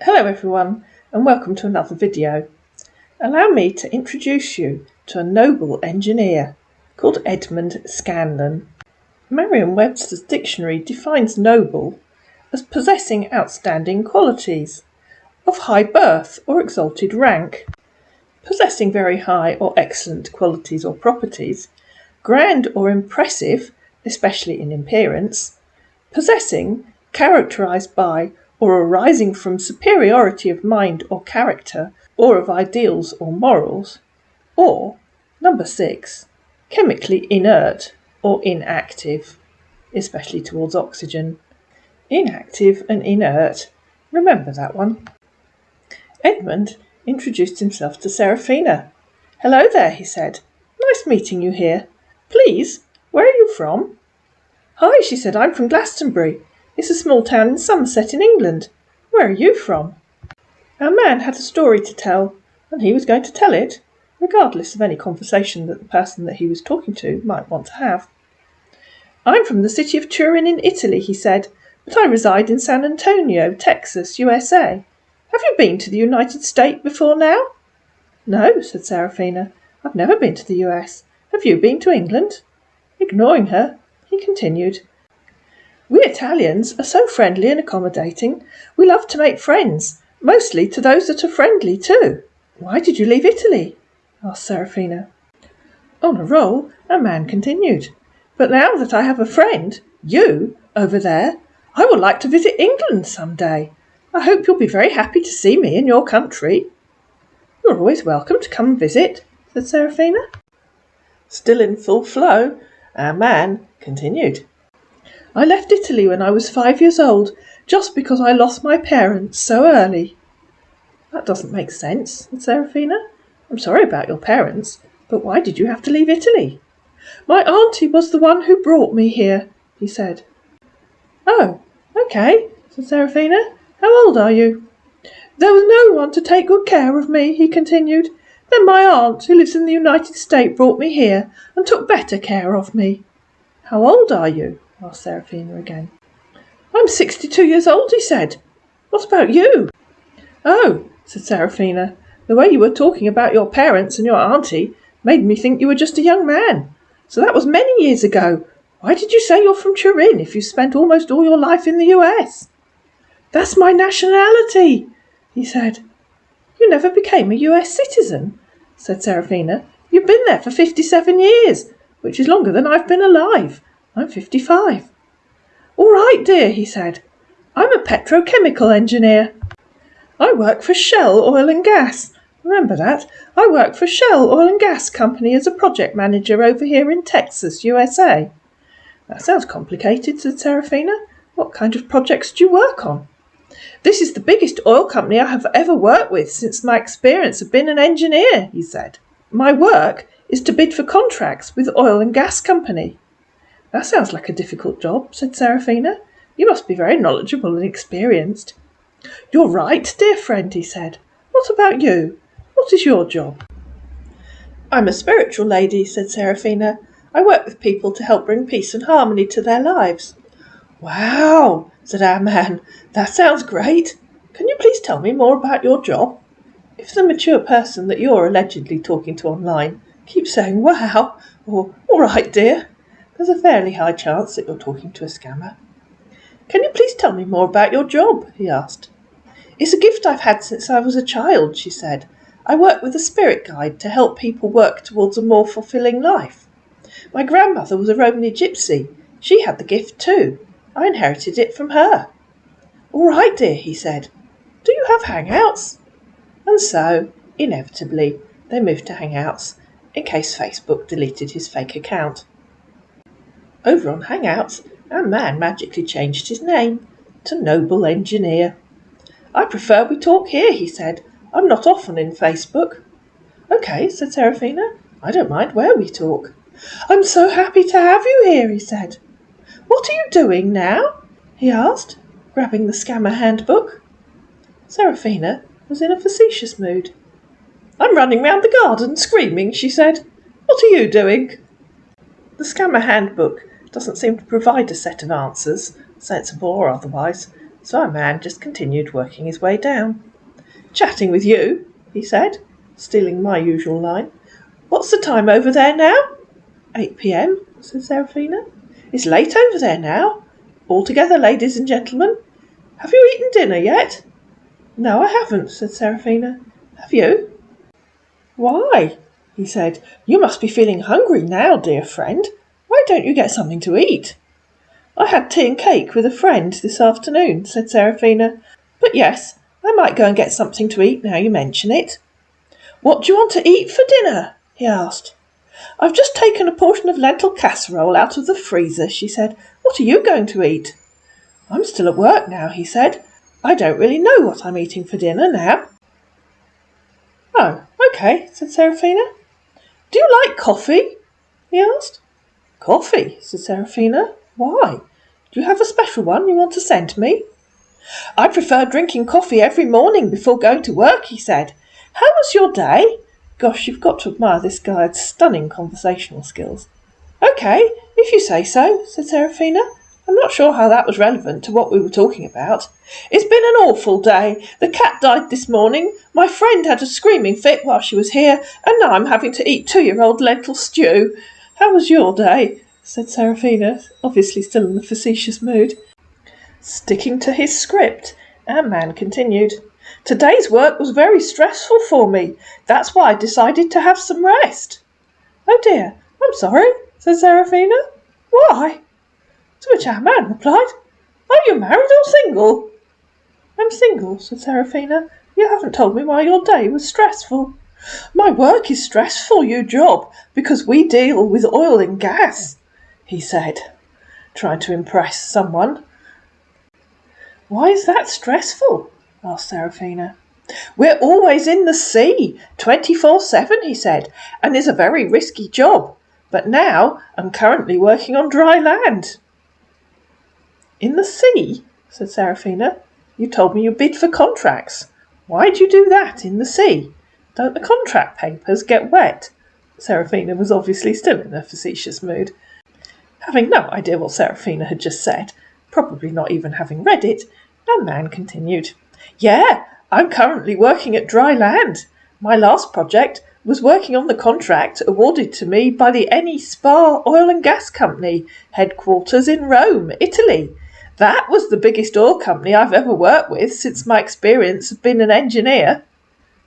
Hello everyone and welcome to another video. Allow me to introduce you to a noble engineer called Edmund Scanlon. Merriam-Webster's dictionary defines noble as possessing outstanding qualities, of high birth or exalted rank, possessing very high or excellent qualities or properties, grand or impressive, especially in appearance, possessing, characterized by, or arising from superiority of mind or character, or of ideals or morals, or, number 6, chemically inert or inactive, especially towards oxygen. Inactive and inert, remember that one. Edmund introduced himself to Seraphina. "Hello there," he said. "Nice meeting you here. Please, where are you from?" "Hi," she said, "I'm from Glastonbury. It's a small town in Somerset in England. Where are you from?" Our man had a story to tell, and he was going to tell it, regardless of any conversation that the person that he was talking to might want to have. "I'm from the city of Turin in Italy," he said, "but I reside in San Antonio, Texas, USA. Have you been to the United States before now?" "No," said Seraphina. "I've never been to the US. Have you been to England?" Ignoring her, he continued, "We Italians are so friendly and accommodating. We love to make friends, mostly to those that are friendly too." "Why did you leave Italy?" asked Seraphina. On a roll, our man continued, "But now that I have a friend, you, over there, I would like to visit England some day. I hope you'll be very happy to see me in your country." "You're always welcome to come and visit," said Seraphina. Still in full flow, our man continued, "I left Italy when I was 5 years old, just because I lost my parents so early." "That doesn't make sense," said Seraphina. "I'm sorry about your parents, but why did you have to leave Italy?" "My auntie was the one who brought me here," he said. "Oh, okay," said Seraphina. "How old are you?" "There was no one to take good care of me," he continued. "Then my aunt, who lives in the United States, brought me here and took better care of me." "How old are you?" asked Seraphina again. "I'm 62 years old," he said. "What about you?" "Oh," said Seraphina, "the way you were talking about your parents and your auntie made me think you were just a young man. So that was many years ago. Why did you say you're from Turin if you spent almost all your life in the US?" "That's my nationality," he said. "You never became a US citizen?" said Seraphina. "You've been there for 57 years, which is longer than I've been alive. I'm 55. "All right, dear," he said. "I'm a petrochemical engineer. I work for Shell Oil and Gas. Remember that? I work for Shell Oil and Gas Company as a project manager over here in Texas, USA. "That sounds complicated," said Seraphina. "What kind of projects do you work on?" "This is the biggest oil company I have ever worked with since my experience of being an engineer," he said. "My work is to bid for contracts with oil and gas company." "That sounds like a difficult job," said Seraphina. "You must be very knowledgeable and experienced." "You're right, dear friend," he said. "What about you? What is your job?" "I'm a spiritual lady," said Seraphina. "I work with people to help bring peace and harmony to their lives." "Wow," said our man. "That sounds great. Can you please tell me more about your job?" If the mature person that you're allegedly talking to online keeps saying "wow" or "all right, dear," there's a fairly high chance that you're talking to a scammer. "Can you please tell me more about your job?" he asked. "It's a gift I've had since I was a child," she said. "I work with a spirit guide to help people work towards a more fulfilling life. My grandmother was a Romany gypsy. She had the gift too. I inherited it from her." "All right, dear," he said. "Do you have Hangouts?" And so, inevitably, they moved to Hangouts, in case Facebook deleted his fake account. Over on Hangouts, our man magically changed his name to Noble Engineer. "I prefer we talk here," he said. "I'm not often in Facebook." "Okay," said Seraphina. "I don't mind where we talk." "I'm so happy to have you here," he said. "What are you doing now?" he asked, grabbing the scammer handbook. Seraphina was in a facetious mood. "I'm running round the garden screaming," she said. "What are you doing?" The scammer handbook doesn't seem to provide a set of answers, sensible or otherwise, So our man just continued working his way down. "Chatting with you," he said, stealing my usual line. "What's the time over there now?" "8 p.m, said Seraphina. "It's late over there now. Altogether, ladies and gentlemen. Have you eaten dinner yet?" "No, I haven't," said Seraphina. "Have you?" "Why," he said, "you must be feeling hungry now, dear friend. Why don't you get something to eat?" "I had tea and cake with a friend this afternoon," said Seraphina. "But yes, I might go and get something to eat now you mention it." "What do you want to eat for dinner?" he asked. "I've just taken a portion of lentil casserole out of the freezer," she said. "What are you going to eat?" "I'm still at work now," he said. "I don't really know what I'm eating for dinner now." "Oh, okay," said Seraphina. "Do you like coffee?" he asked. "Coffee?" said Seraphina. "Why? Do you have a special one you want to send me?" "I prefer drinking coffee every morning before going to work," he said. "How was your day?" Gosh, you've got to admire this guy's stunning conversational skills. "Okay, if you say so," said Seraphina. I'm not sure how that was relevant to what we were talking about. "It's been an awful day. The cat died this morning. My friend had a screaming fit while she was here, and now I'm having to eat 2-year-old lentil stew. How was your day?" said Seraphina, obviously still in the facetious mood. Sticking to his script, our man continued. "Today's work was very stressful for me. That's why I decided to have some rest." "Oh dear, I'm sorry," said Seraphina. "Why?" To which our man replied, "Are you married or single?" "I'm single," said Seraphina. "You haven't told me why your day was stressful." "My work is stressful, you job, because we deal with oil and gas," he said, trying to impress someone. "Why is that stressful?" asked Seraphina. "We're always in the sea, 24/7, he said, and it's a very risky job. But now I'm currently working on dry land." "In the sea?" said Seraphina. "You told me you bid for contracts. Why'd you do that in the sea? Don't the contract papers get wet?" Seraphina was obviously still in a facetious mood. Having no idea what Seraphina had just said, probably not even having read it, our man continued. "Yeah, I'm currently working at dry land. My last project was working on the contract awarded to me by the Eni Spa Oil and Gas Company, headquarters in Rome, Italy. That was the biggest oil company I've ever worked with since my experience of being an engineer."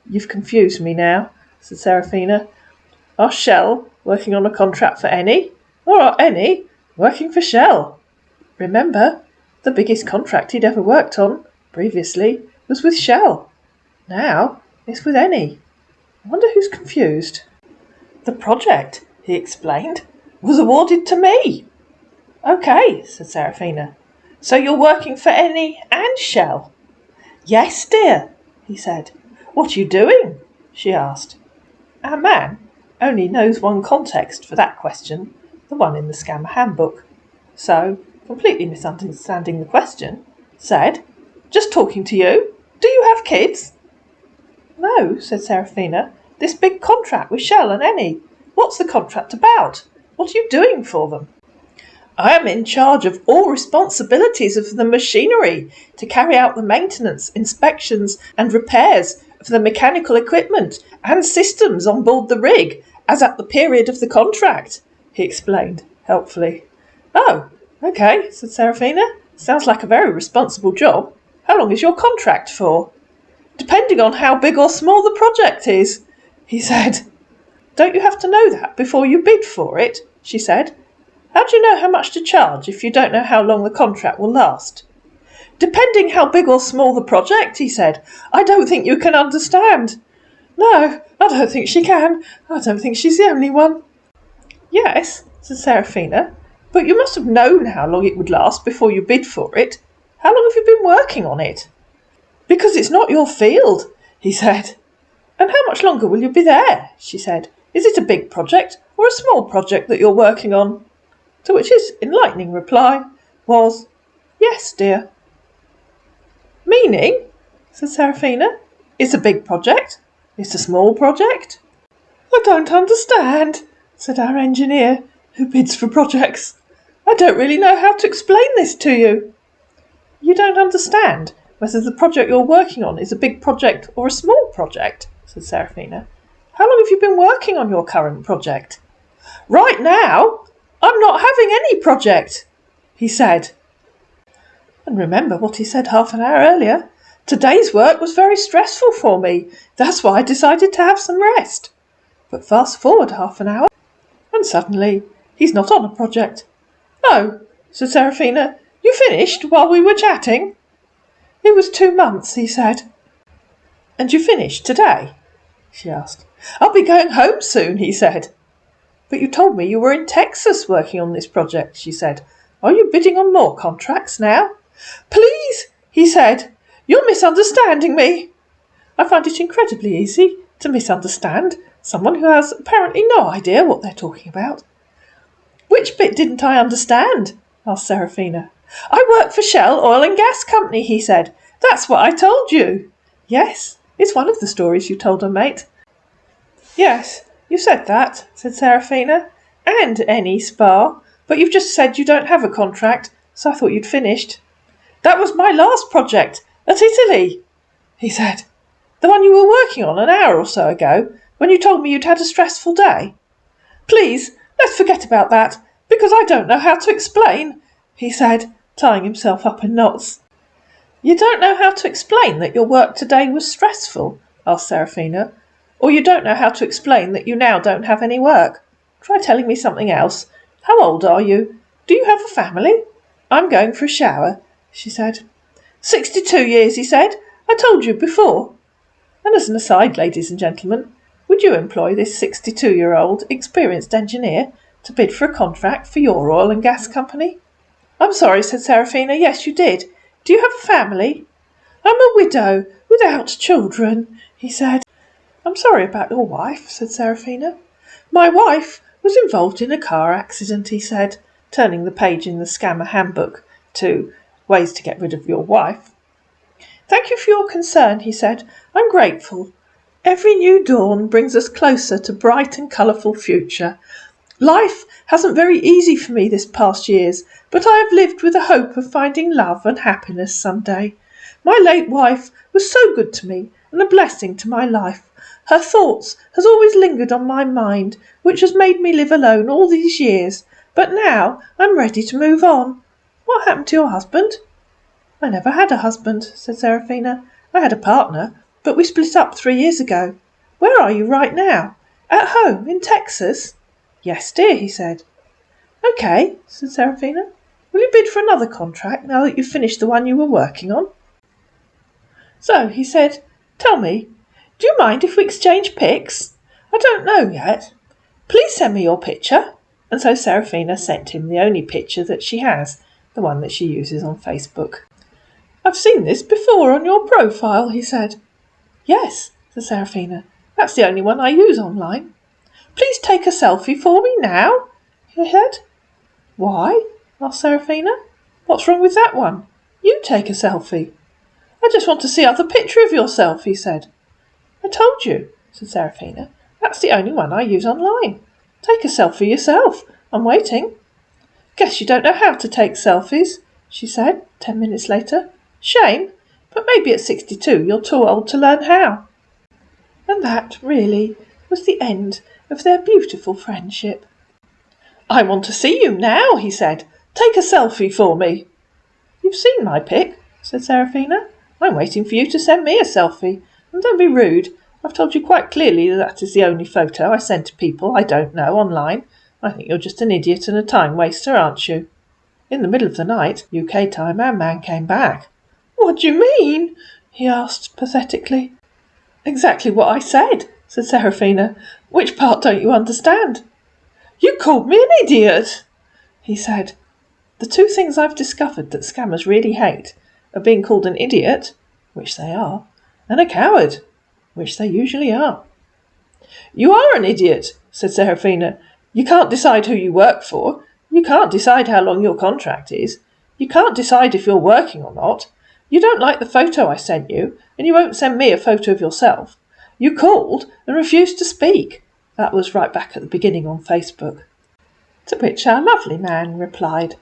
"You've confused me now," said Seraphina. "Are Shell working on a contract for Eni? Or are Eni working for Shell?" Remember, the biggest contract he'd ever worked on, previously, was with Shell. Now it's with Eni. I wonder who's confused. "The project," he explained, "was awarded to me." "Okay," said Seraphina. "So you're working for Eni and Shell?" "Yes, dear," he said. "What are you doing?" she asked. Our man only knows one context for that question, the one in the Scammer Handbook. So, completely misunderstanding the question, said, "Just talking to you. Do you have kids?" "No," said Seraphina. "This big contract with Shell and Eni. What's the contract about? What are you doing for them?" "I am in charge of all responsibilities of the machinery to carry out the maintenance, inspections and repairs of the mechanical equipment and systems on board the rig, as at the period of the contract," he explained, helpfully. "Oh, okay," said Seraphina. "Sounds like a very responsible job. How long is your contract for?" "Depending on how big or small the project is," he said. "Don't you have to know that before you bid for it?" she said. "How do you know how much to charge if you don't know how long the contract will last?" "Depending how big or small the project," he said. "I don't think you can understand." "No, I don't think she can. I don't think she's the only one." "Yes," said Seraphina, "but you must have known how long it would last before you bid for it. How long have you been working on it?" "Because it's not your field," he said. "And how much longer will you be there?" she said. "Is it a big project or a small project that you're working on?" To which his enlightening reply was, "Yes, dear." "Meaning," said Seraphina, "it's a big project? It's a small project?" "I don't understand," said our engineer, who bids for projects. "I don't really know how to explain this to you." You don't understand whether the project you're working on is a big project or a small project, said Seraphina. How long have you been working on your current project? Right now, I'm not having any project, he said. And remember what he said half an hour earlier. Today's work was very stressful for me. That's why I decided to have some rest. But fast forward half an hour, and suddenly he's not on a project. Oh, said Seraphina, you finished while we were chatting? It was 2 months, he said. And you finished today? She asked. I'll be going home soon, he said. But you told me you were in Texas working on this project, she said. Are you bidding on more contracts now? Please, he said. You're misunderstanding me. I find it incredibly easy to misunderstand someone who has apparently no idea what they're talking about. Which bit didn't I understand? Asked Seraphina. I work for Shell Oil and Gas Company, he said. That's what I told you. Yes, it's one of the stories you told her, mate. Yes, you said that, said Seraphina. And any spa. But you've just said you don't have a contract, so I thought you'd finished. That was my last project, at Italy, he said. The one you were working on an hour or so ago, when you told me you'd had a stressful day. Please, let's forget about that, because I don't know how to explain, he said, tying himself up in knots. You don't know how to explain that your work today was stressful, asked Seraphina, or you don't know how to explain that you now don't have any work. Try telling me something else. How old are you? Do you have a family? I'm going for a shower, she said. 62 years, he said. I told you before. And as an aside, ladies and gentlemen, would you employ this 62-year-old experienced engineer to bid for a contract for your oil and gas company? I'm sorry, said Seraphina. Yes, you did. Do you have a family? I'm a widow, without children, he said. I'm sorry about your wife, said Seraphina. My wife was involved in a car accident, he said, turning the page in the Scammer Handbook to Ways to Get Rid of Your Wife. Thank you for your concern, he said. I'm grateful. Every new dawn brings us closer to bright and colourful future. Life hasn't very easy for me this past years, but I have lived with the hope of finding love and happiness some day. My late wife was so good to me and a blessing to my life. Her thoughts has always lingered on my mind, which has made me live alone all these years. But now I'm ready to move on. What happened to your husband? I never had a husband, said Seraphina. I had a partner, but we split up 3 years ago. Where are you right now? At home, in Texas? Yes, dear, he said. OK, said Seraphina. Will you bid for another contract now that you've finished the one you were working on? So, he said, tell me, do you mind if we exchange pics? I don't know yet. Please send me your picture. And so Seraphina sent him the only picture that she has, the one that she uses on Facebook. I've seen this before on your profile, he said. Yes, said Seraphina. That's the only one I use online. Please take a selfie for me now, he said. Why? Asked Seraphina. What's wrong with that one? You take a selfie. I just want to see another picture of yourself, he said. I told you, said Seraphina. That's the only one I use online. Take a selfie yourself. I'm waiting. Guess you don't know how to take selfies, she said 10 minutes later. Shame, but maybe at 62 you're too old to learn how. And that, really, was the end of their beautiful friendship. I want to see you now, he said. Take a selfie for me. You've seen my pic, said Seraphina. I'm waiting for you to send me a selfie. And don't be rude. I've told you quite clearly that is the only photo I send to people I don't know online. I think you're just an idiot and a time waster, aren't you? In the middle of the night, UK time, our man came back. What do you mean? He asked pathetically. Exactly what I said, said Seraphina. Which part don't you understand? You called me an idiot, he said. The 2 things I've discovered that scammers really hate are being called an idiot, which they are, and a coward, which they usually are. You are an idiot, said Seraphina. You can't decide who you work for. You can't decide how long your contract is. You can't decide if you're working or not. You don't like the photo I sent you, and you won't send me a photo of yourself. You called and refused to speak. That was right back at the beginning on Facebook. To which our lovely man replied,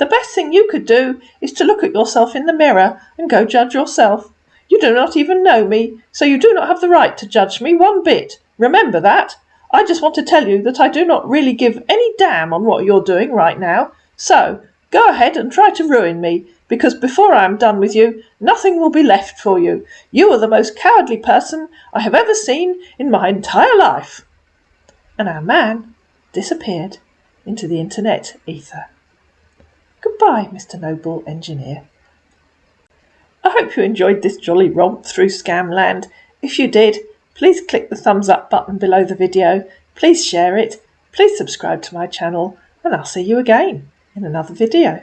The best thing you could do is to look at yourself in the mirror and go judge yourself. You do not even know me, so you do not have the right to judge me one bit. Remember that. I just want to tell you that I do not really give any damn on what you're doing right now. So, go ahead and try to ruin me, because before I am done with you, nothing will be left for you. You are the most cowardly person I have ever seen in my entire life. And our man disappeared into the internet ether. Goodbye, Mr. Noble Engineer. I hope you enjoyed this jolly romp through Scamland. If you did, please click the thumbs up button below the video. Please share it. Please subscribe to my channel, and I'll see you again in another video.